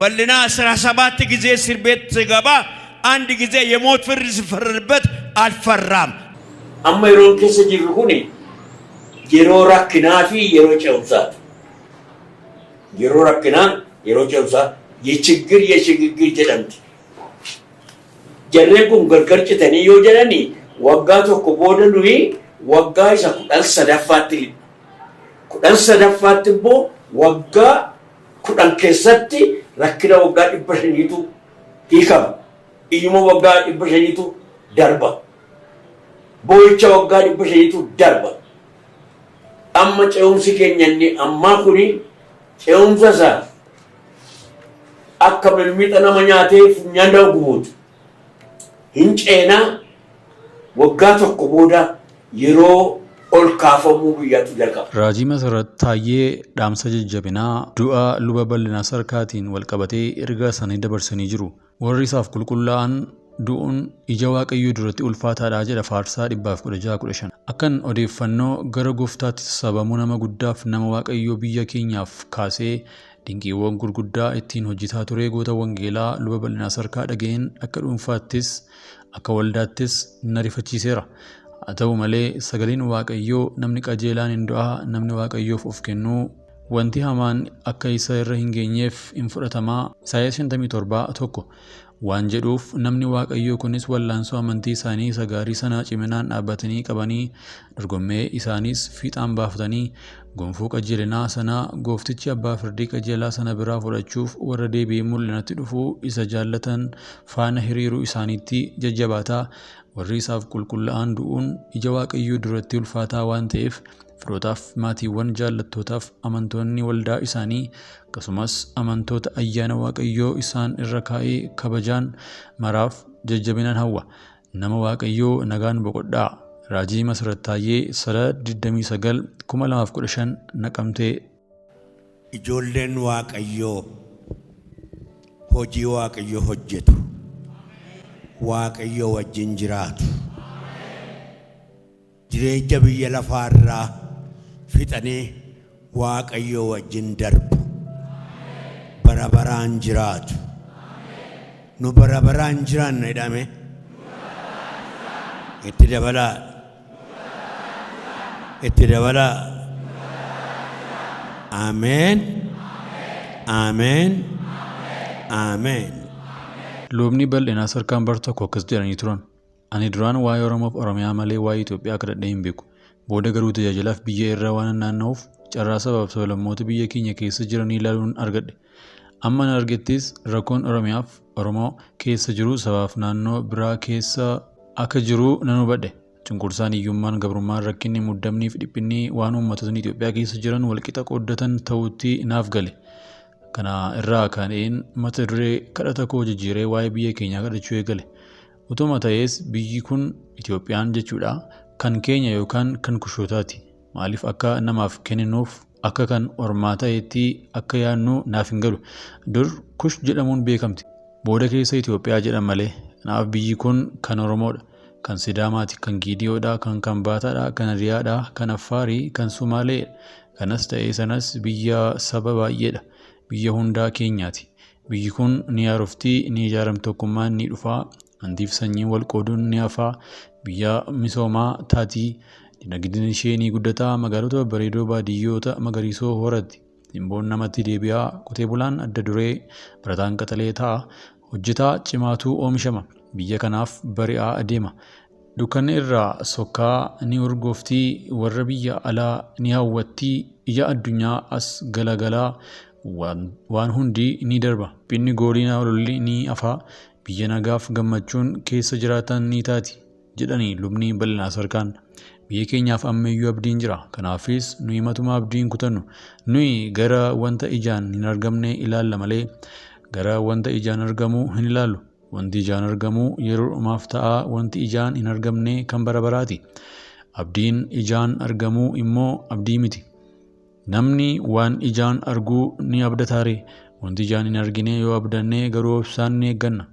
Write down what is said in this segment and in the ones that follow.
በልና 17 ጊዜ እስር ቤት ሲገባ አንድ ጊዜ የሞት ፍርድ ሲፈረድበት አልፈራም። አማ የሮን ከሰ ጅሩ ሁኒ የሮ ረክናፊ የሮ ጨውሳት የሮ ረክና የሮ ጨውሳት የችግር የሽግግር ጀደምት ጀረኩን ገርገርጭተኒ ዮ ጀደኒ ወጋ ቶኮ ቦደኑይ ወጋ ኢሳ ኩዳን ሰደፋት ቦ ወጋ ኩዳን ከሰቲ rakkina waggaa 500tu hiikama iyyuma waggaa 500tu darba boo'icha waggaa 500tu darba amma ce'umsi keenyanni ammaa kuni ce'umsa isaa akka milmixa nama nyaateef nyaanda gubuutu hin ceenaa waggaa tokko booda yeroo ol kaafamuu guyyaatu jalqaba. Raajii Masarat Taayyee dhaamsa jajjabinaa du'a luba bal'inaa sarkaatiin walqabatee ergaa isaanii dabarsanii jiru. Warri isaaf qulqullaa'an du'uun ija Waaqayyoo duratti ulfaataadha jedha Faarsaa 116:15. Akkan odeeffannoo gara gooftaatti sassaabamuu nama guddaaf nama Waaqayyoo biyya keenyaaf kaasee dinqiiwwan gurguddaa ittiin hojjetaa ture goota wangeelaa luba bal'inaa sarkaa dhaga'een akka dhuunfaattis akka waldaattis na rifachiiseera. Ata'u malee sagaleen Waaqayyoo namni qajeelaan hin du'a namni Waaqayyoof of kennuu wanti hamaan akka isa irra hin geenyeef hin fudhatamaa Isaayyaas 57:1 waan jedhuuf namni Waaqayyoo kunis wallaansoo amantii isaanii isa gaarii sana ciminaan dhaabbatanii qabanii dorgommee isaaniis fiixaan baafatanii gonfoo qajeelinaa sana gooftichi abbaa firdii qajeelaa sana biraa fudhachuuf warra deebi'ee mul'inatti dhufuu isa jaallatan faana hiriiruu isaaniitti jajjabaataa warri isaaf qulqullaa'an du'uun ija Waaqayyoo duratti ulfaataa waan ta'eef firootaaf maatiiwwan jaallattootaaf amantoonni waldaa isaanii akkasumas amantoota ayyaana Waaqayyoo isaan irra kaa'ee kabajaan maraaf jajjabinaan hawwa. Nama Waaqayyoo nagaan boqodhaa. Raajii Masarat Taayyee 3-29-2015 Naqamtee. Ijoolleen Waaqayyoo hojii Waaqayyoo hojjetu. Waaqayyoo wajjin jiraatu. Jireenya biyya lafaarraa fixanii Waaqayyoo wajjin darbu. Bara baraan jiraatu. Nu bara baraan jiraanna jedhame. Itti dabalaa. Itti dabalaa. Ameen. Ameen. Ameen. Lubni bal'inaa sarkaan bar tokko akkas jedhanii turan. Ani duraan waa'ee Oromoof Oromiyaa malee waa'ee Itoophiyaa kadhadhee hin beeku. Booda garuu tajaajilaaf biyya irra waan naanna'uuf carraa sabaaf sablammoota biyya keenya keessa jiranii ilaaluun argadhe. Amma na argettis rakkoon Oromiyaaf Oromoo keessa jiru sabaaf naannoo biraa keessa akka jiru nan hubadhe. Cunqursaan hiyyummaan gabrummaan rakkinni muddamnii fi dhiphinni waan uummattoonni Itoophiyaa keessa jiran walqixa qooddatan ta'utti naaf gale. Kana irraa ka'een mata duree kadhata koo jijjiiree waa'ee biyya keenyaa kadhachuu eegale. Utuma ta'es biyyi kun Itoophiyaan jechuudha kan keenya yookaan kan kushootaati. Maaliif akka namaaf kenninuuf akka kan ormaa ta'etti akka yaadnu naaf hin galu. Dur kush jedhamuun beekamti. Booda keessa Itoophiyaa jedhan malee. Kanaaf biyyi kun kan Oromoodha. Kan Sidaamaati, kan Giidiyoodha, kan Kambaataadha, kan Hadiyaadha, kan Affaarii, kan Sumaaleedha. Kanas ta'ee sanas biyya saba baay'eedha. Biyya hundaa keenyaati. Biyyi kun ni haaroftii, ni ijaaramti, tokkummaan ni dhufaa, handiif sanyiin wal qooduun ni hafaa, biyya misoomaa taatii, dinagdeen ishee ni guddataa, magaalota bareedoo baadiyyoota magariisoo horatti, simboon namatti deebi'aa, qotee bulaan adda duree, barataan qaxalee ta'a, hojjetaa cimaatu oomishama. Biyya kanaaf bari'aa adeema. Dukkanni irraa sokkaa ni urgooftii, warra biyya alaa ni hawwattii, ija addunyaa as galagalaa waan hundi ni darba. Binni gooliinaa lolli ni hafaa. Biyya nagaaf gammachuun keessa jiraatan ni taati jedhanii lubni bal'inaa sarkaan. Biyya keenyaaf ammayyuu abdiin jira. Kanaafis nuyi matuma abdiin kutannu. Nuyi gara wanta ijaan hin argamne ilaalla malee gara wanta ijaan argamu hin ilaallu. Wanti ijaan argamu yeroo dhumaaf ta'a. Wanti ijaan hin argamne kan bara baraati. Abdiin ijaan argamu immoo abdii miti. Namni waan ijaan arguu ni abdataare. Wanti ijaan hin argine yoo abdanne garuu obsaan ni eegganna.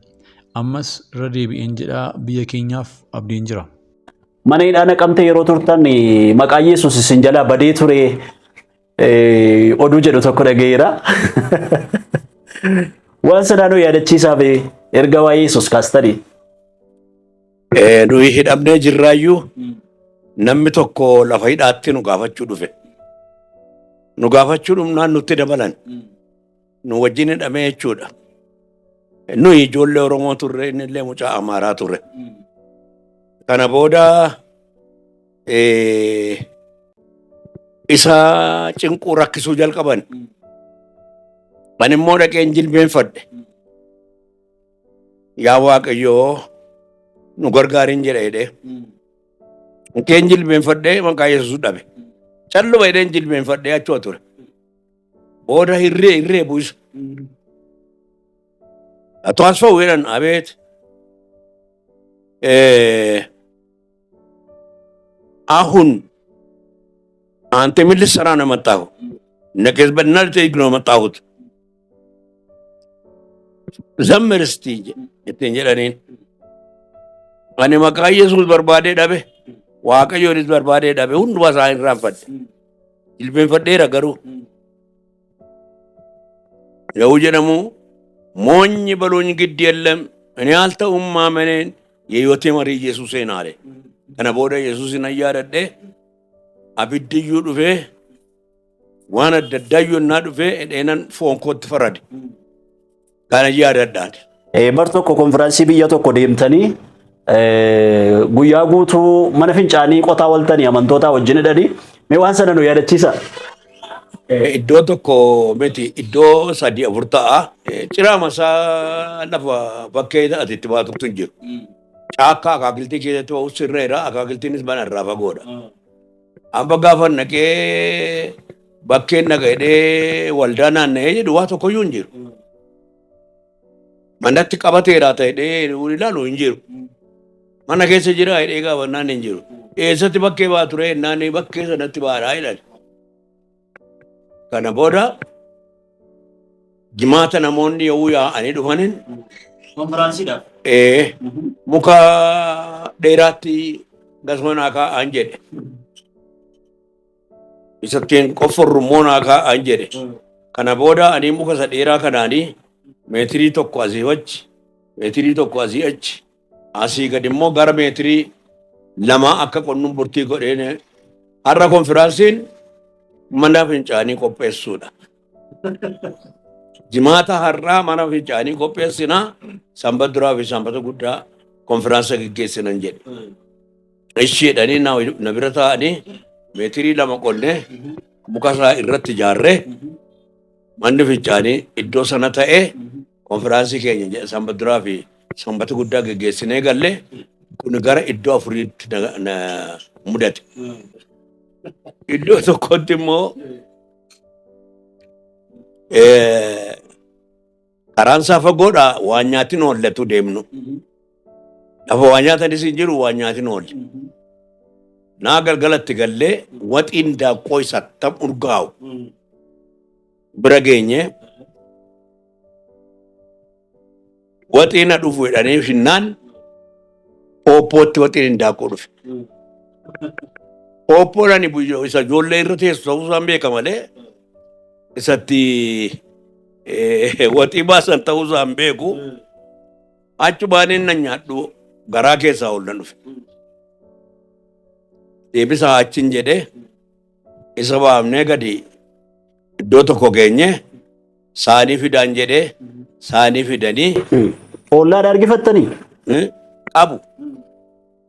Ammas irra deebi'een jedhaa biyya keenyaaf abdiin jira. Mana hidhaa Naqamtee yeroo turtan maqaa Yesuus isin jalaa badee ture oduu jedhu tokko dhaga'eera. Waan sanaanuu yaadachiisaa fi erga waa'ee Yesuus kaastanii. Nuyi hidhamnee jirraayyuu namni tokko lafa hidhaatti nu gaafachuu dhufe. Nu gaafachuu dhumnaan nutti dabalan. Nu wajjin hidhamee jechuudha. Nuyi ijoollee Oromoo turre, inni illee mucaa Amaaraa turre. Kana booda isa cinquu rakkisuu jalqaban. Ani immoo dhaqeen jilbeenfadhe. Yaa Waaqayyoo nu gargaariin jedha jedhee. Dhaqeen jilbeenfadhee maqaa Yesuus dhabe. Calluma jedheen jilbeenfadhee achuma ture. Booda hirree bu'isa. Atuwaas fa'u jedhan abeet. አሁን አንተ ምን ልትሰራ ነው የመጣኸው? ነገስ በእናንተ ህግ ነው የመጣሁት። ዘምር እስቲ እቴንጀለኔን አኔ መቃ ኢየሱስ በርባዴ ዳቤ waaqayyonis barbaadee dhabe hundumaa isaa hin raanfadhe jilbeenfadheera garuu yoo jedhamu moonyi baluun giddi የለም እኔ አልተውም ማመኔን የህይወቴ መሪ ኢየሱሴን አለ። kana booda Yesuusin ayyaadadhe abiddiyyu dhufe waan adda addaa dhufe edheenan foon kootti farade kana ayyaadadhaati. Bar tokko konfiraansii biyya tokko deemtanii guyyaa guutuu mana fincaanii qotaa waltanii amantoota wajjin hidhanii mee waan sana nu yaadachiisa. Iddoo tokko miti iddoo 3-4 ta'a ciraa masaa lafa bakkee ati baatutu hin jiru. Caakkaa akaakiltii keessatti ta'uu sirreera akaakiltiinis mana irraa fagoodha. Amma gaafa naqee bakkeen naqee waldaa naanna'ee jedhu waa tokkoyyuu hin jiru. Manatti qabateera ta'ee ilaalu hin jiru. Mana keessa jira hidhee gaafannaan hin jiru. Eessatti bakkee baa ture naannee bakkee sanatti baadhaa ilaali. Kana booda jimaata namoonni yoo yaa'anii dhufaniin konfiraansiidhaaf. Muka dheeraatti gasmanaa kaa'an jedhe. Isattiin qofforrummoo naa kaa'an jedhe. Kana booda ani muka isa dheeraa kanaanii meetirii tokko asii achi, meetirii tokko asii achi, asii gad immoo gara meetirii 2 akka qonnun burtii godheen har'a konfiraansiin mana fincaanii qopheessuudha. Jimaata har'aa mana fincaanii qopheessinaa sanbata duraa fi sanbata guddaa konfiraansa gaggeessinan jedhe. Ishii jedhanii na bira taa'anii meetirii 2 qonnee muka isaa irratti ijaarree manni fincaanii iddoo sana ta'ee konfiraansii keenya jedhe sanbata duraa fi sanbata guddaa gaggeessinee gallee kun gara iddoo 4tti na mudate. Iddoo tokkotti immoo karaan isaa fagoodha waan nyaatiin oollatu deemnu. Lafa waan nyaatanis hin jiru waan nyaatiin oolle. Naa galgalatti gallee waxiin daaqqoo isa tam urgaa'u bira geenye waxii na dhufu jedhanii shinnaan pooppootti waxiin daaqqoo dhufe. Pooppoodhaan isa ijoollee irra teessu ta'uu isaan beeka malee isatti waxii baasan ta'uu isaan beeku achumaaniin na nyaadhu garaa keessaa ol nan dhufe. Deebisaa achiin jedhee isa baafnee gadi iddoo tokko geenye saanii fidaan jedhee saanii fidanii. Ollaadha argifattanii? Qabu.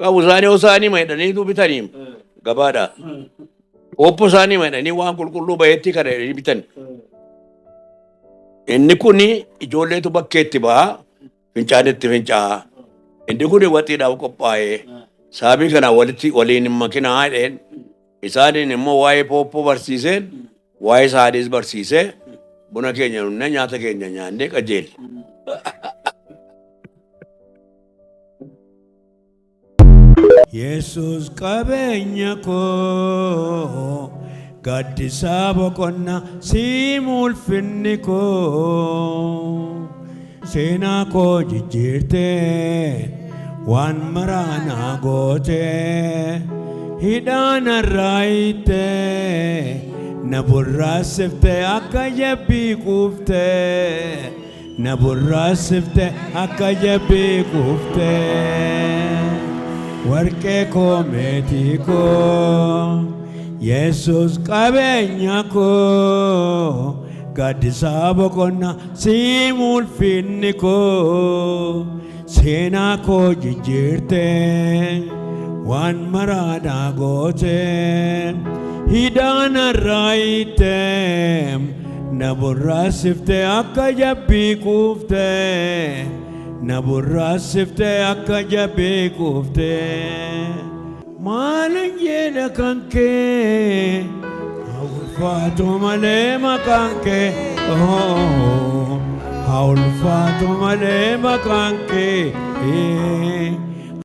Qabu saanii maydhaniitu bitanii gabaadha. Oppo saanii maydhanii waan qulqulluu bayeetti kana bitan. Inni kun ijoolleetu bakkeetti ba'a fincaanitti fincaa'a. Inni kun waxiidhaaf qophaa'ee saabii kana waliin makinaa jedheen isaaniin immoo waa'ee pooppoo barsiiseen waa'ee saaniis barsiisee buna keenya nunnee nyaata keenya nyaannee qajeelle. Yesus qabeenya koo gaddisaa boqonnaa siim ulfinni koo seenaa koo jijjiirtee waan maraanaa gootee hidhaan arraayittee na burraasiftee akka jabbii quuftee na burraasifte akka jabbii kuufte warqee koo meetii koo Yesus qabeenya koo gaddisaa boqonnaa siim ulfinni koo seenaa koo jijjiirte waan maraadhaa goote hidhaan arraayite na burraasifte akka jabbii kuufte na burraasifte akka jabbii kuufte maalin jedha kan kee ulfaatu malee maqaan kee ulfaatu malee maqaan kee